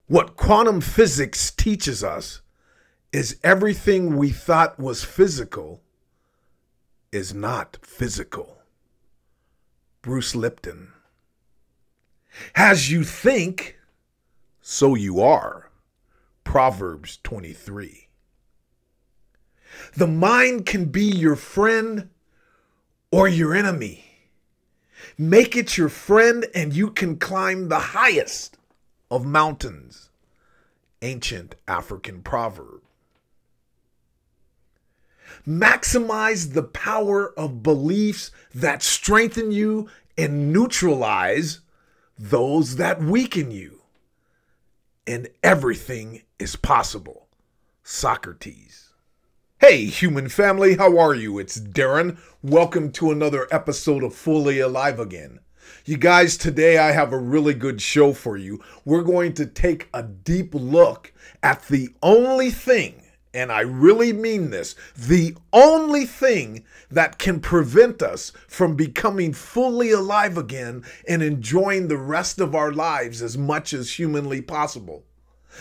What quantum physics teaches us is everything we thought was physical is not physical. Bruce Lipton. As you think, so you are. Proverbs 23. The mind can be your friend or your enemy. Make it your friend and you can climb the highest of mountains. Ancient African proverb. Maximize the power of beliefs that strengthen you and neutralize those that weaken you. And everything is possible. Socrates. Hey, human family, how are you? It's Darren. Welcome to another episode of Fully Alive Again. You guys, today I have a really good show for you. We're going to take a deep look at the only thing, and I really mean this, the only thing that can prevent us from becoming fully alive again and enjoying the rest of our lives as much as humanly possible.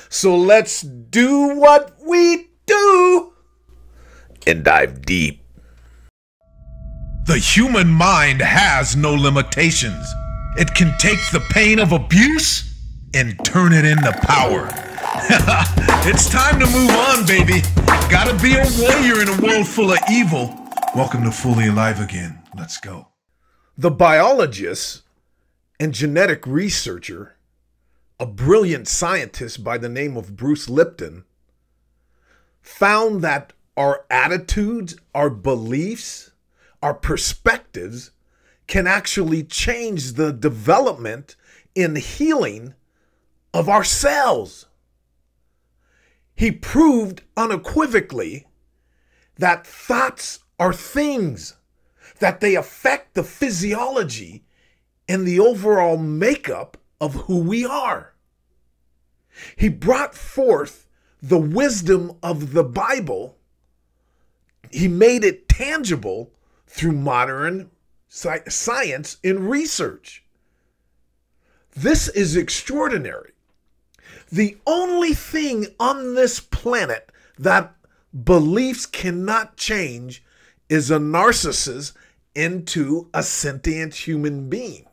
So let's do what we do and dive deep. The human mind has no limitations. It can take the pain of abuse and turn it into power. It's time to move on, baby. Gotta be a warrior in a world full of evil. Welcome to Fully Alive Again. Let's go. The biologist and genetic researcher, a brilliant scientist by the name of Bruce Lipton, found that our attitudes, our beliefs, our perspectives can actually change the development and healing of our cells. He proved unequivocally that thoughts are things, that they affect the physiology and the overall makeup of who we are. He brought forth the wisdom of the Bible. He made it tangible through modern science and research. This is extraordinary. The only thing on this planet that beliefs cannot change is a narcissist into a sentient human being.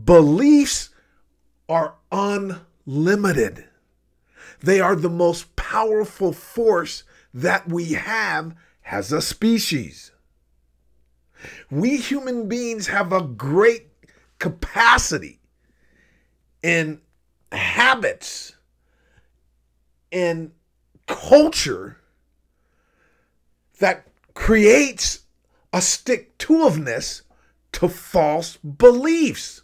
Beliefs are unlimited. They are the most powerful force that we have as a species. We human beings have a great capacity in habits and culture that creates a stick-to-itiveness to false beliefs.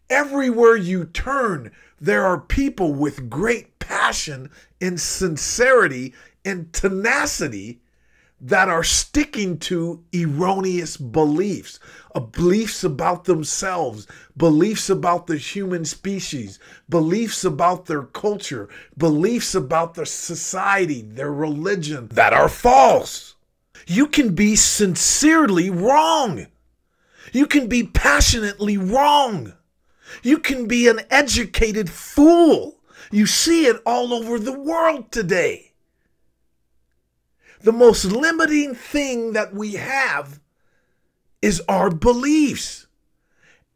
Everywhere you turn, there are people with great passion and sincerity and tenacity that are sticking to erroneous beliefs, beliefs about themselves, beliefs about the human species, beliefs about their culture, beliefs about their society, their religion, that are false. You can be sincerely wrong. You can be passionately wrong. You can be an educated fool. You see it all over the world today. The most limiting thing that we have is our beliefs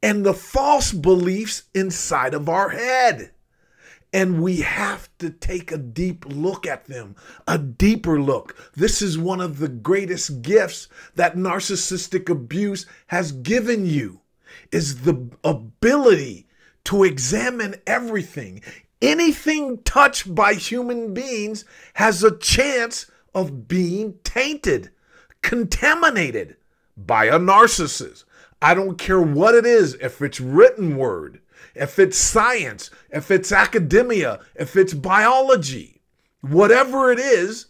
and the false beliefs inside of our head. And we have to take a deep look at them, a deeper look. This is one of the greatest gifts that narcissistic abuse has given you, is the ability to examine everything. Anything touched by human beings has a chance of being tainted, contaminated by a narcissist. I don't care what it is, if it's written word, if it's science, if it's academia, if it's biology, whatever it is,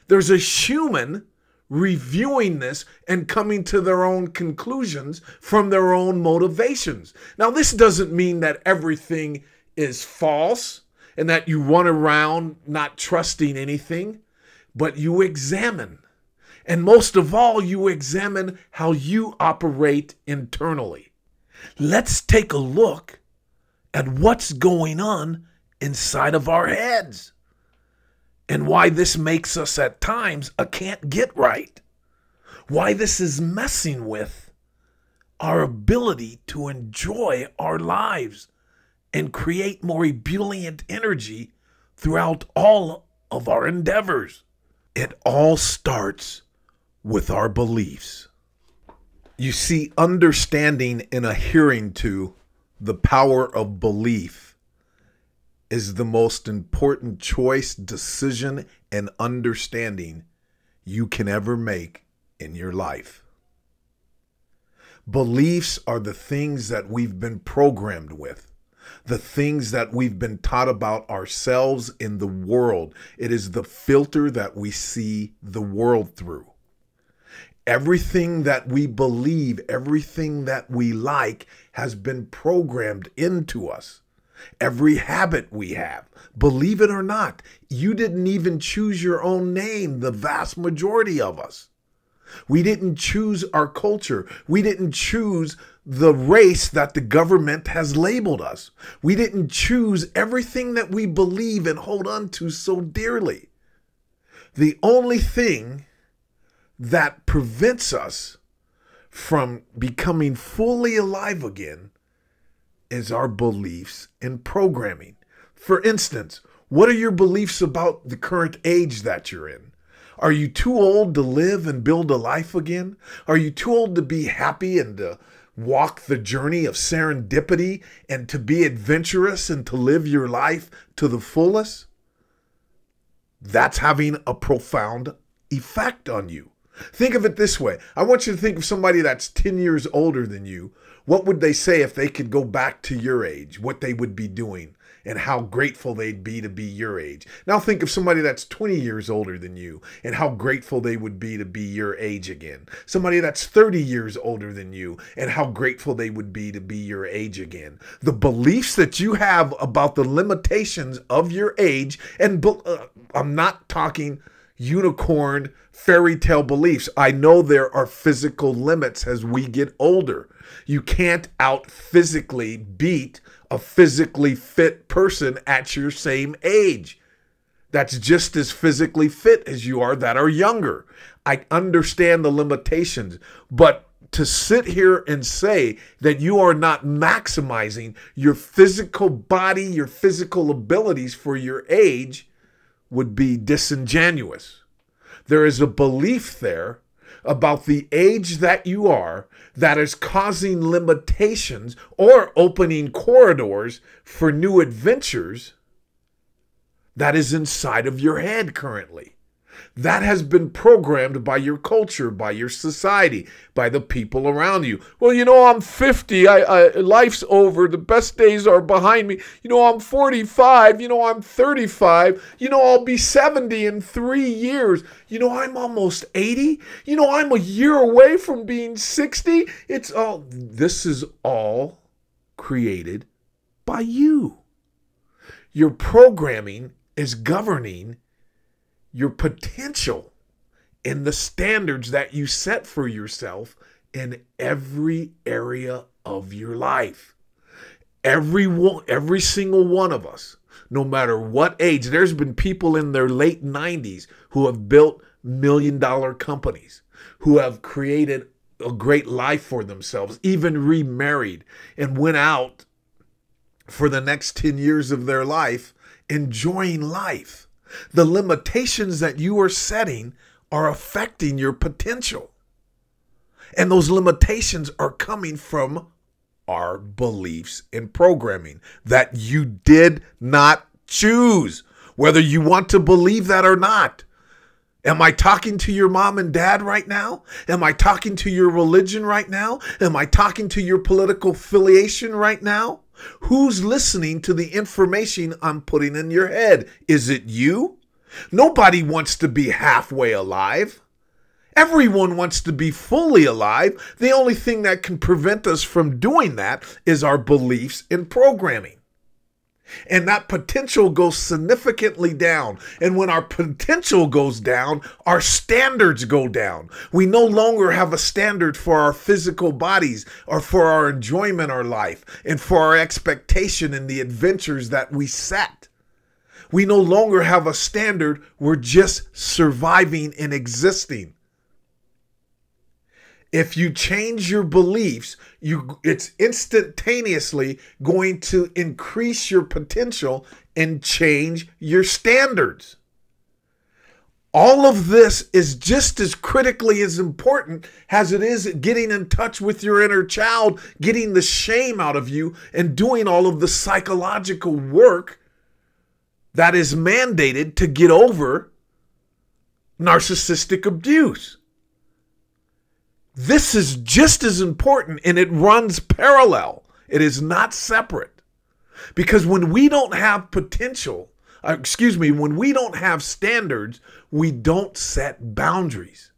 there's a human reviewing this and coming to their own conclusions from their own motivations. Now, this doesn't mean that everything is false and that you run around not trusting anything. But you examine. And most of all, you examine how you operate internally. Let's take a look at what's going on inside of our heads and why this makes us at times a can't get right. Why this is messing with our ability to enjoy our lives and create more ebullient energy throughout all of our endeavors. It all starts with our beliefs. You see, understanding and adhering to the power of belief is the most important choice, decision, and understanding you can ever make in your life. Beliefs are the things that we've been programmed with, the things that we've been taught about ourselves in the world. It is the filter that we see the world through. Everything that we believe, everything that we like has been programmed into us. Every habit we have, believe it or not, you didn't even choose your own name, the vast majority of us. We didn't choose our culture. We didn't choose the race that the government has labeled us. We didn't choose everything that we believe and hold on to so dearly. The only thing that prevents us from becoming fully alive again is our beliefs and programming. For instance, what are your beliefs about the current age that you're in? Are you too old to live and build a life again? Are you too old to be happy and to walk the journey of serendipity and to be adventurous and to live your life to the fullest? That's having a profound effect on you. Think of it this way. I want you to think of somebody that's 10 years older than you. What would they say if they could go back to your age? What they would be doing and how grateful they'd be to be your age. Now think of somebody that's 20 years older than you and how grateful they would be to be your age again. Somebody that's 30 years older than you and how grateful they would be to be your age again. The beliefs that you have about the limitations of your age, and I'm not talking unicorn fairy tale beliefs. I know there are physical limits as we get older. You can't out physically beat a physically fit person at your same age. That's just as physically fit as you are that are younger. I understand the limitations, but to sit here and say that you are not maximizing your physical body, your physical abilities for your age would be disingenuous. There is a belief there about the age that you are that is causing limitations or opening corridors for new adventures that is inside of your head currently. That has been programmed by your culture, by your society, by the people around you. Well, you know, I'm 50. Life's over. The best days are behind me. You know, I'm 45. You know, I'm 35. You know, I'll be 70 in 3 years. You know, I'm almost 80. You know, I'm a year away from being 60. This is all created by you. Your programming is governing your potential and the standards that you set for yourself in every area of your life. Every single one of us, no matter what age. There's been people in their late 90s who have built million-dollar companies, who have created a great life for themselves, even remarried, and went out for the next 10 years of their life enjoying life. The limitations that you are setting are affecting your potential. And those limitations are coming from our beliefs and programming that you did not choose, whether you want to believe that or not. Am I talking to your mom and dad right now? Am I talking to your religion right now? Am I talking to your political affiliation right now? Who's listening to the information I'm putting in your head? Is it you? Nobody wants to be halfway alive. Everyone wants to be fully alive. The only thing that can prevent us from doing that is our beliefs and programming. And that potential goes significantly down. And when our potential goes down, our standards go down. We no longer have a standard for our physical bodies or for our enjoyment of life and for our expectation and the adventures that we set. We no longer have a standard. We're just surviving and existing. If you change your beliefs, it's instantaneously going to increase your potential and change your standards. All of this is just as critically as important as it is getting in touch with your inner child, getting the shame out of you, and doing all of the psychological work that is mandated to get over narcissistic abuse. This is just as important, and it runs parallel. It is not separate. Because when we don't have when we don't have standards, we don't set boundaries.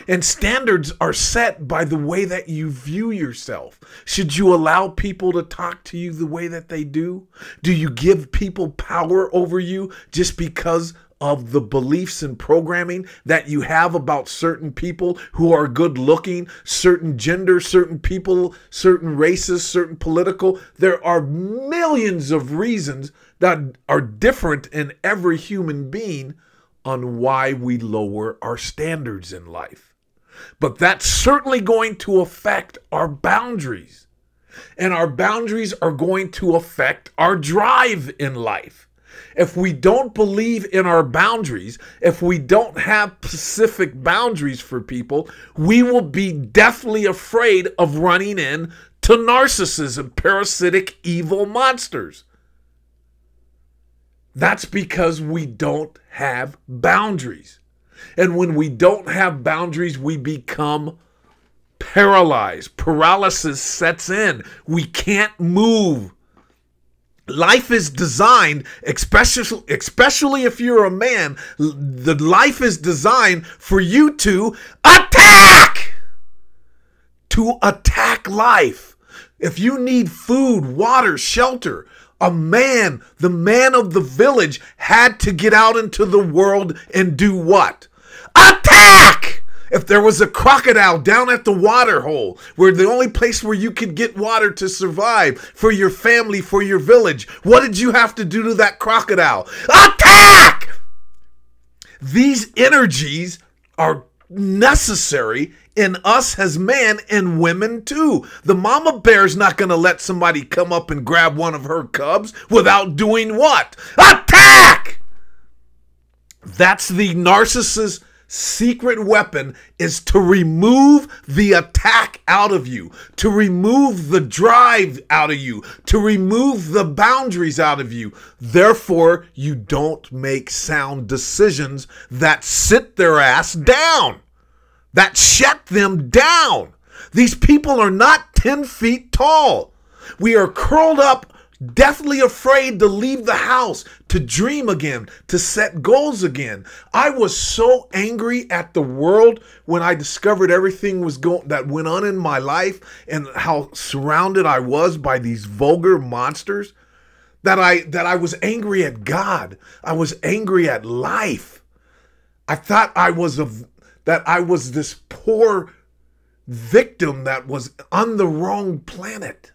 And standards are set by the way that you view yourself. Should you allow people to talk to you the way that they do? Do you give people power over you just because of the beliefs and programming that you have about certain people who are good looking, certain gender, certain people, certain races, certain political? There are millions of reasons that are different in every human being on why we lower our standards in life. But that's certainly going to affect our boundaries. And our boundaries are going to affect our drive in life. If we don't believe in our boundaries, if we don't have specific boundaries for people, we will be deathly afraid of running in to narcissists and parasitic evil monsters. That's because we don't have boundaries. And when we don't have boundaries, we become paralyzed. Paralysis sets in. We can't move. Life is designed, especially if you're a man, the life is designed for you to attack! To attack life. If you need food, water, shelter, the man of the village had to get out into the world and do what? Attack! If there was a crocodile down at the water hole, where the only place where you could get water to survive for your family, for your village, what did you have to do to that crocodile? Attack! These energies are necessary in us as men and women too. The mama bear's not going to let somebody come up and grab one of her cubs without doing what? Attack! That's the narcissist's secret weapon, is to remove the attack out of you, to remove the drive out of you, to remove the boundaries out of you. Therefore, you don't make sound decisions that sit their ass down, that shut them down. These people are not 10 feet tall. We are curled up, deathly afraid to leave the house, to dream again, to set goals again. I was so angry at the world when I discovered everything that went on in my life and how surrounded I was by these vulgar monsters that I was angry at God. I was angry at life. I thought I was this poor victim that was on the wrong planet.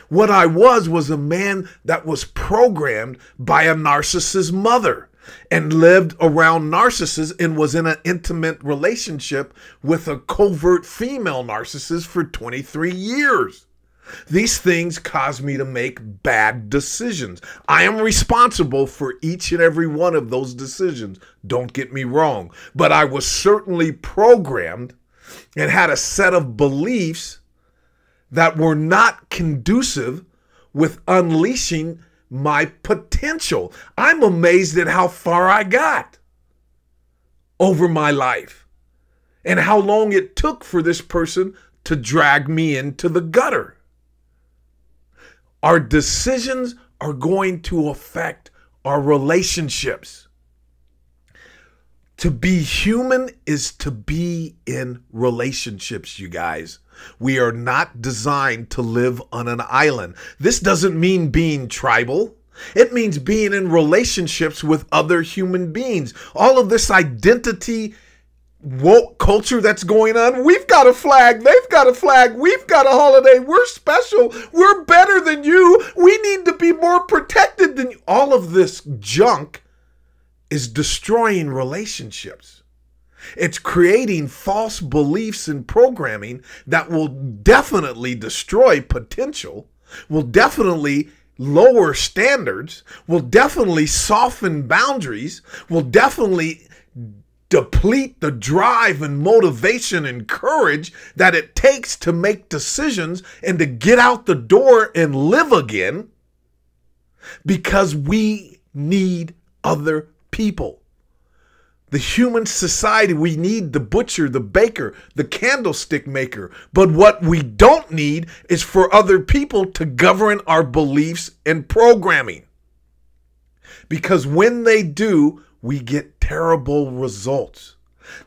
What I was a man that was programmed by a narcissist mother and lived around narcissists and was in an intimate relationship with a covert female narcissist for 23 years. These things caused me to make bad decisions. I am responsible for each and every one of those decisions. Don't get me wrong. But I was certainly programmed and had a set of beliefs that were not conducive with unleashing my potential. I'm amazed at how far I got over my life and how long it took for this person to drag me into the gutter. Our decisions are going to affect our relationships. To be human is to be in relationships, you guys. We are not designed to live on an island. This doesn't mean being tribal. It means being in relationships with other human beings. All of this identity woke culture that's going on. We've got a flag. They've got a flag. We've got a holiday. We're special. We're better than you. We need to be more protected than you. All of this junk is destroying relationships. It's creating false beliefs and programming that will definitely destroy potential, will definitely lower standards, will definitely soften boundaries, will definitely deplete the drive and motivation and courage that it takes to make decisions and to get out the door and live again, because we need other people. The human society, we need the butcher, the baker, the candlestick maker. But what we don't need is for other people to govern our beliefs and programming. Because when they do, we get terrible results.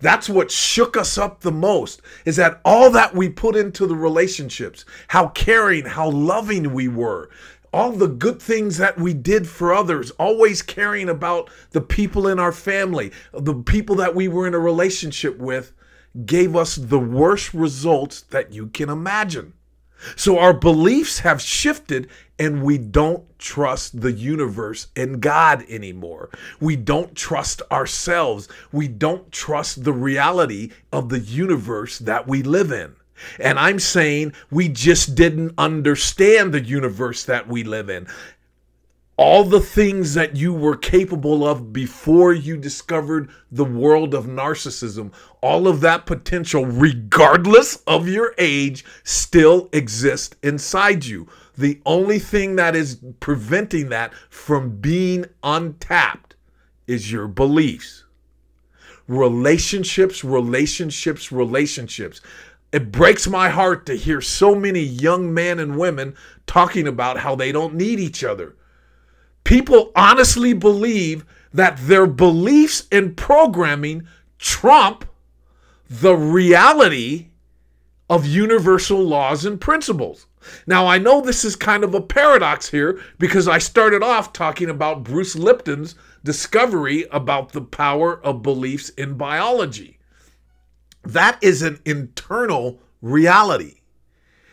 That's what shook us up the most, is that all that we put into the relationships, how caring, how loving we were, all the good things that we did for others, always caring about the people in our family, the people that we were in a relationship with, gave us the worst results that you can imagine. So our beliefs have shifted, and we don't trust the universe and God anymore. We don't trust ourselves. We don't trust the reality of the universe that we live in. And I'm saying we just didn't understand the universe that we live in. All the things that you were capable of before you discovered the world of narcissism, all of that potential, regardless of your age, still exists inside you. The only thing that is preventing that from being untapped is your beliefs. Relationships, relationships, relationships. It breaks my heart to hear so many young men and women talking about how they don't need each other. People honestly believe that their beliefs and programming trump the reality of universal laws and principles. Now, I know this is kind of a paradox here, because I started off talking about Bruce Lipton's discovery about the power of beliefs in biology. That is an internal reality,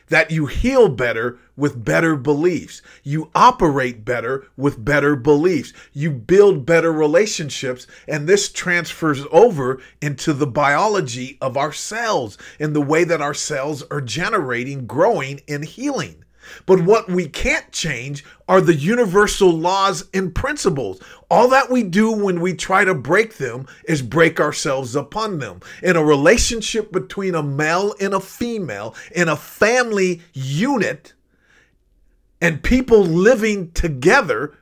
that you heal better with better beliefs. You operate better with better beliefs. You build better relationships, and this transfers over into the biology of our cells and the way that our cells are generating, growing, and healing. But what we can't change are the universal laws and principles. All that we do when we try to break them is break ourselves upon them. In a relationship between a male and a female, in a family unit, and people living together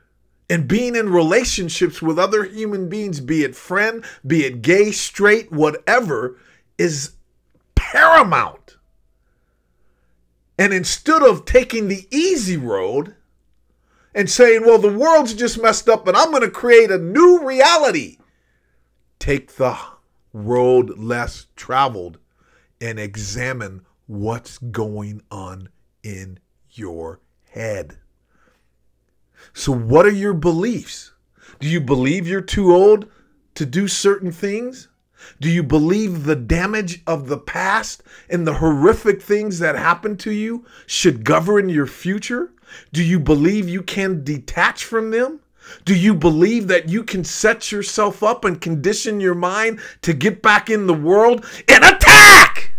and being in relationships with other human beings, be it friend, be it gay, straight, whatever, is paramount. And instead of taking the easy road and saying, well, the world's just messed up and I'm going to create a new reality, take the road less traveled and examine what's going on in your head. So what are your beliefs? Do you believe you're too old to do certain things? Do you believe the damage of the past and the horrific things that happened to you should govern your future? Do you believe you can detach from them? Do you believe that you can set yourself up and condition your mind to get back in the world and attack?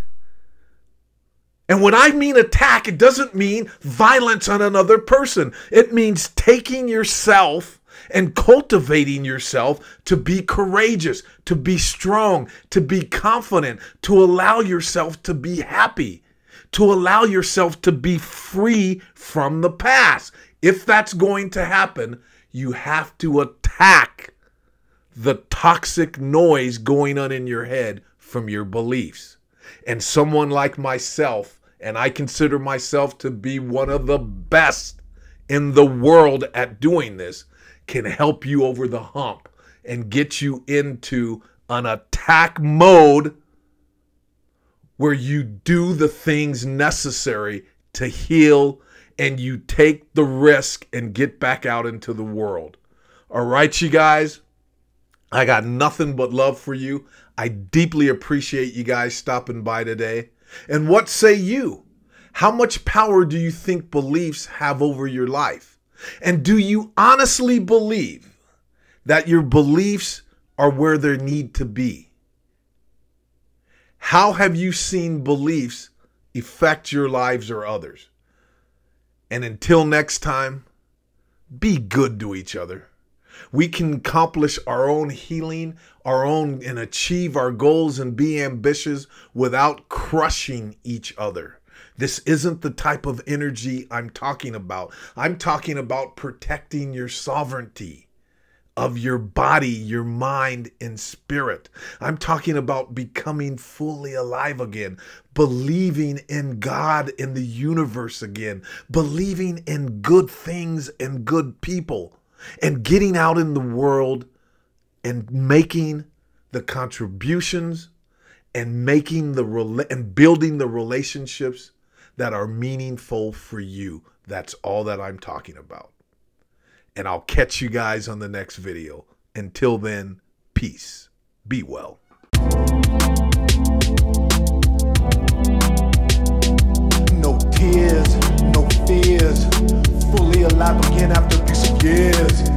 And when I mean attack, it doesn't mean violence on another person. It means taking yourself and cultivating yourself to be courageous, to be strong, to be confident, to allow yourself to be happy, to allow yourself to be free from the past. If that's going to happen, you have to attack the toxic noise going on in your head from your beliefs. And someone like myself, and I consider myself to be one of the best in the world at doing this, can help you over the hump and get you into an attack mode where you do the things necessary to heal and you take the risk and get back out into the world. All right, you guys, I got nothing but love for you. I deeply appreciate you guys stopping by today. And what say you? How much power do you think beliefs have over your life? And do you honestly believe that your beliefs are where they need to be? How have you seen beliefs affect your lives or others? And until next time, be good to each other. We can accomplish our own healing, and achieve our goals and be ambitious without crushing each other. This isn't the type of energy I'm talking about. I'm talking about protecting your sovereignty of your body, your mind, and spirit. I'm talking about becoming fully alive again, believing in God, in the universe again, believing in good things and good people, and getting out in the world and making the contributions and building the relationships that are meaningful for you. That's all that I'm talking about. And I'll catch you guys on the next video. Until then, peace. Be well. No tears, no fears. Fully alive again after 6 years.